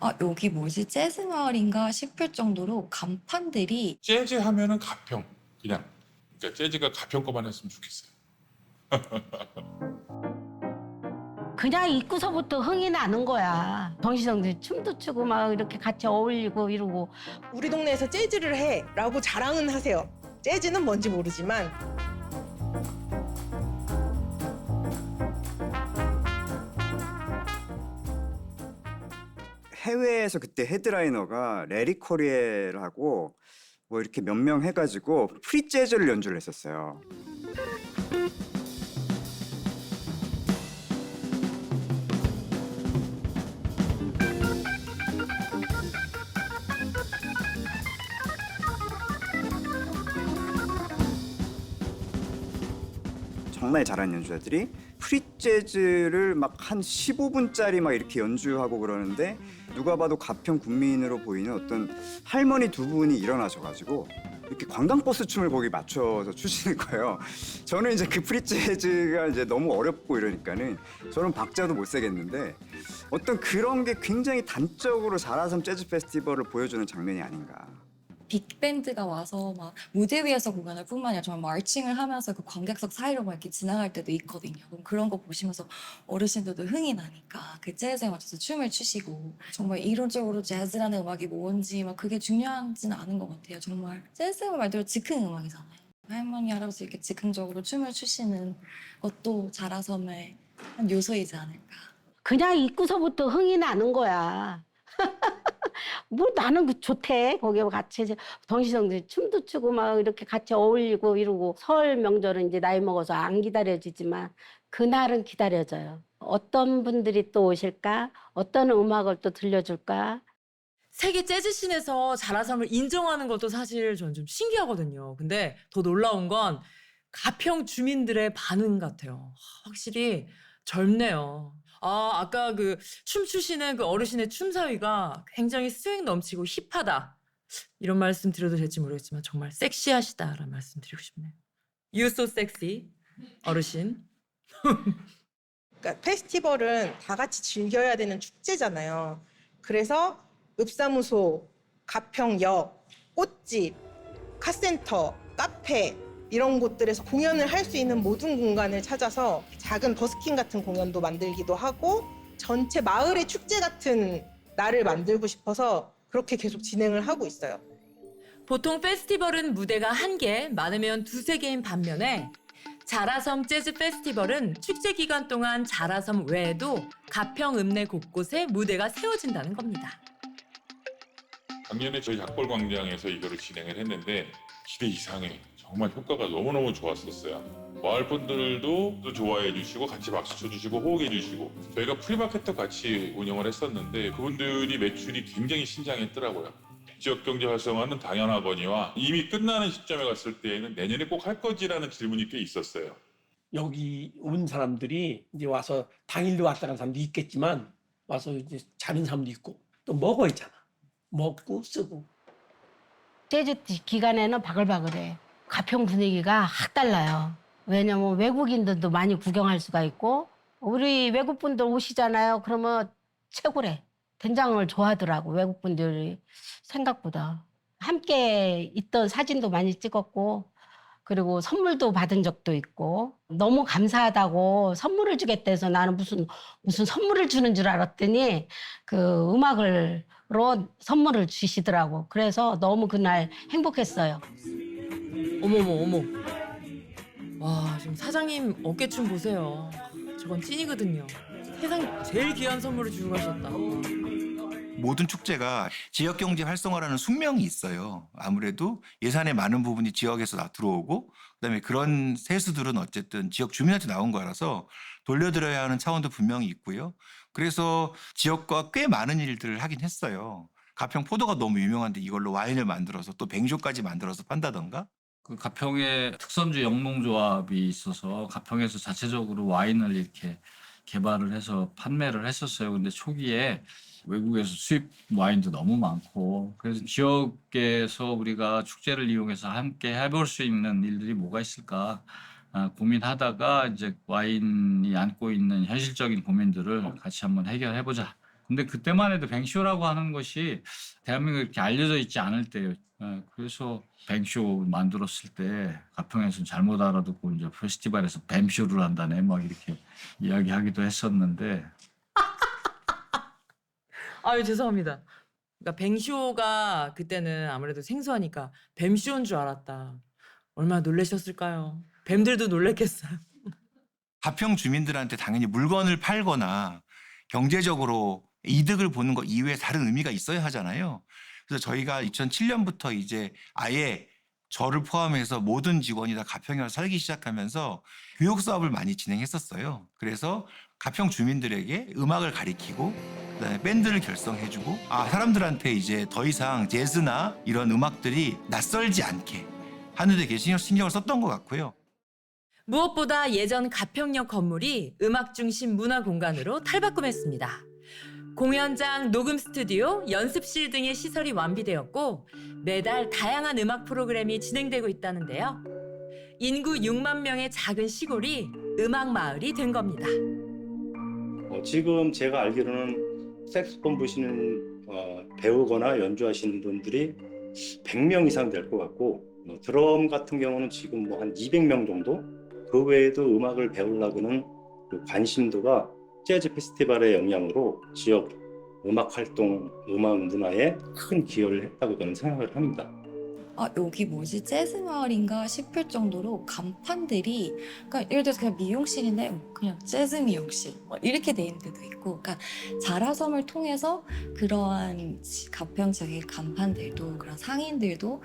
아, 여기 뭐지? 재즈 마을인가 싶을 정도로 간판들이 재즈 하면은 가평 그냥 그러니까 재즈가 가평 거만 했으면 좋겠어요. 그냥 입구서부터 흥이 나는 거야. 정시성들 춤도 추고 막 이렇게 같이 어울리고 이러고. 우리 동네에서 재즈를 해라고 자랑은 하세요. 재즈는 뭔지 모르지만 해외에서 그때 헤드라이너가 레리 코리엘하고 뭐 이렇게 몇 명 해가지고 프리 재즈를 연주를 했었어요. 정말 잘하는 연주자들이 프리 재즈를 막 한 15분짜리 막 이렇게 연주하고 그러는데 누가 봐도 가평 군민으로 보이는 어떤 할머니 두 분이 일어나셔가지고 이렇게 관광버스 춤을 거기 맞춰서 추시는 거예요. 저는 이제 그 프리 재즈가 이제 너무 어렵고 이러니까는 저는 박자도 못 세겠는데 어떤 그런 게 굉장히 단적으로 자라섬 재즈 페스티벌을 보여주는 장면이 아닌가. 빅밴드가 와서 막 무대 위에서 공연할 뿐만 아니라 정말 마르칭을 하면서 그 관객석 사이로 막 이렇게 지나갈 때도 있거든요. 그럼 그런 거 보시면서 어르신들도 흥이 나니까 그 재즈에 맞춰서 춤을 추시고 정말 이론적으로 재즈라는 음악이 뭔지 막 그게 중요하지는 않은 것 같아요. 정말 재즈가 말대로 즉흥 음악이잖아요. 할머니, 할아버지 이렇게 즉흥적으로 춤을 추시는 것도 자라섬의 한 요소이지 않을까. 그냥 입구서부터 흥이 나는 거야. 뭐 나는 그 좋대. 거기에 같이 이제 정시성들 춤도 추고 막 이렇게 같이 어울리고 이러고. 설 명절은 이제 나이 먹어서 안 기다려지지만 그날은 기다려져요. 어떤 분들이 또 오실까? 어떤 음악을 또 들려줄까? 세계 재즈씬에서 자라섬을 인정하는 것도 사실 저는 좀 신기하거든요. 근데 더 놀라운 건 가평 주민들의 반응 같아요. 확실히 젊네요. 아까 그 춤추시는 그 어르신의 춤사위가 굉장히 스웩 넘치고 힙하다. 이런 말씀 드려도 될지 모르겠지만 정말 섹시하시다라는 말씀 드리고 싶네요. You so sexy, 어르신. 그러니까 페스티벌은 다 같이 즐겨야 되는 축제잖아요. 그래서 읍사무소, 가평역, 꽃집, 카센터, 카페 이런 곳들에서 공연을 할 수 있는 모든 공간을 찾아서 작은 버스킹 같은 공연도 만들기도 하고 전체 마을의 축제 같은 날을 만들고 싶어서 그렇게 계속 진행을 하고 있어요. 보통 페스티벌은 무대가 1개, 많으면 2~3개인 반면에 자라섬 재즈 페스티벌은 축제 기간 동안 자라섬 외에도 가평 읍내 곳곳에 무대가 세워진다는 겁니다. 작년에 저희 약골광장에서 이거를 진행을 했는데 기대 이상의 정말 효과가 너무너무 좋았었어요. 마을 분들도 또 좋아해 주시고 같이 박수 쳐주시고 호응해 주시고 저희가 프리마켓도 같이 운영을 했었는데 그분들이 매출이 굉장히 신장했더라고요. 지역 경제 활성화는 당연하거니와 이미 끝나는 시점에 갔을 때에는 내년에 꼭 할 거지라는 질문이 꽤 있었어요. 여기 온 사람들이 이제 와서 당일로 왔다 간 사람도 있겠지만 와서 이제 자는 사람도 있고 또 먹어 있잖아. 먹고 쓰고. 재즈 기간에는 바글바글해. 가평 분위기가 확 달라요. 왜냐면 외국인들도 많이 구경할 수가 있고 우리 외국분들 오시잖아요. 그러면 최고래. 된장을 좋아하더라고 외국분들이 생각보다. 함께 있던 사진도 많이 찍었고 그리고 선물도 받은 적도 있고 너무 감사하다고 선물을 주겠다 해서 나는 무슨 선물을 주는 줄 알았더니 그 음악으로 선물을 주시더라고. 그래서 너무 그날 행복했어요. 어머머. 와, 지금 사장님 어깨춤 보세요. 저건 찐이거든요. 세상 제일 귀한 선물을 주고 가셨다. 모든 축제가 지역경제 활성화라는 숙명이 있어요. 아무래도 예산의 많은 부분이 지역에서 들어오고 그다음에 그런 세수들은 어쨌든 지역 주민한테 나온 거라서 돌려드려야 하는 차원도 분명히 있고요. 그래서 지역과 꽤 많은 일들을 하긴 했어요. 가평 포도가 너무 유명한데 이걸로 와인을 만들어서 또 뱅쇼까지 만들어서 판다던가. 그 가평에 특선주 영농조합이 있어서 가평에서 자체적으로 와인을 이렇게 개발을 해서 판매를 했었어요. 근데 초기에 외국에서 수입 와인도 너무 많고 그래서 지역에서 우리가 축제를 이용해서 함께 해볼 수 있는 일들이 뭐가 있을까 고민하다가 이제 와인이 안고 있는 현실적인 고민들을 같이 한번 해결해보자. 근데 그때만 해도 뱅쇼라고 하는 것이 대한민국에 이렇게 알려져 있지 않을 때예요. 그래서 뱅쇼 만들었을 때 가평에서는 잘못 알아듣고 이제 페스티벌에서 뱀쇼를 한다네 막 이렇게 이야기하기도 했었는데 아유 죄송합니다. 그러니까 뱅쇼가 그때는 아무래도 생소하니까 뱀쇼인 줄 알았다. 얼마나 놀라셨을까요? 뱀들도 놀랬겠어요. 가평 주민들한테 당연히 물건을 팔거나 경제적으로 이득을 보는 것 이외에 다른 의미가 있어야 하잖아요. 그래서 저희가 2007년부터 이제 아예 저를 포함해서 모든 직원이 다 가평에 와서 살기 시작하면서 교육 사업을 많이 진행했었어요. 그래서 가평 주민들에게 음악을 가리키고 그다음에 밴드를 결성해주고 사람들한테 이제 더 이상 재즈나 이런 음악들이 낯설지 않게 하는 데 신경을 썼던 것 같고요. 무엇보다 예전 가평역 건물이 음악 중심 문화 공간으로 탈바꿈했습니다. 공연장, 녹음 스튜디오, 연습실 등의 시설이 완비되었고 매달 다양한 음악 프로그램이 진행되고 있다는데요. 인구 6만 명의 작은 시골이 음악 마을이 된 겁니다. 지금 제가 알기로는 색소폰 부시는 배우거나 연주하시는 분들이 100명 이상 될 것 같고 드럼 같은 경우는 지금 뭐 한 200명 정도? 그 외에도 음악을 배우려고는 그 관심도가 재즈 페스티벌의 영향으로 지역 음악 활동, 음악 문화에 큰 기여를 했다고 저는 생각을 합니다. 여기 뭐지 재즈 마을인가 싶을 정도로 간판들이 그러니까 예를 들어서 그냥 미용실인데 그냥 재즈 미용실 이렇게 돼 있는 데도 있고 그러니까 자라섬을 통해서 그러한 가평 지역의 간판들도 그런 상인들도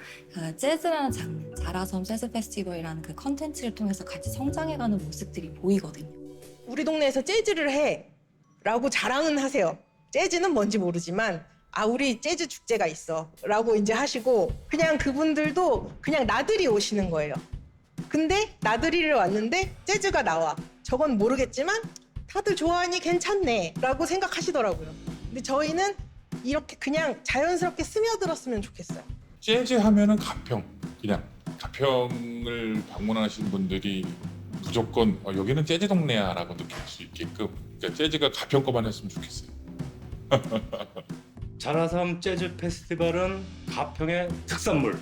재즈라는 장르 자라섬 재즈 페스티벌이라는 그 컨텐츠를 통해서 같이 성장해가는 모습들이 보이거든요. 우리 동네에서 재즈를 해 라고 자랑은 하세요. 재즈는 뭔지 모르지만 우리 재즈 축제가 있어 라고 이제 하시고 그냥 그분들도 그냥 나들이 오시는 거예요. 근데 나들이를 왔는데 재즈가 나와. 저건 모르겠지만 다들 좋아하니 괜찮네 라고 생각하시더라고요. 근데 저희는 이렇게 그냥 자연스럽게 스며들었으면 좋겠어요. 재즈 하면은 가평, 그냥 가평을 방문하신 분들이 무조건 여기는 재즈 동네야라고 느낄 수 있게끔 그러니까 재즈가 가평 거만 했으면 좋겠어요. 자라섬 재즈 페스티벌은 가평의 특산물.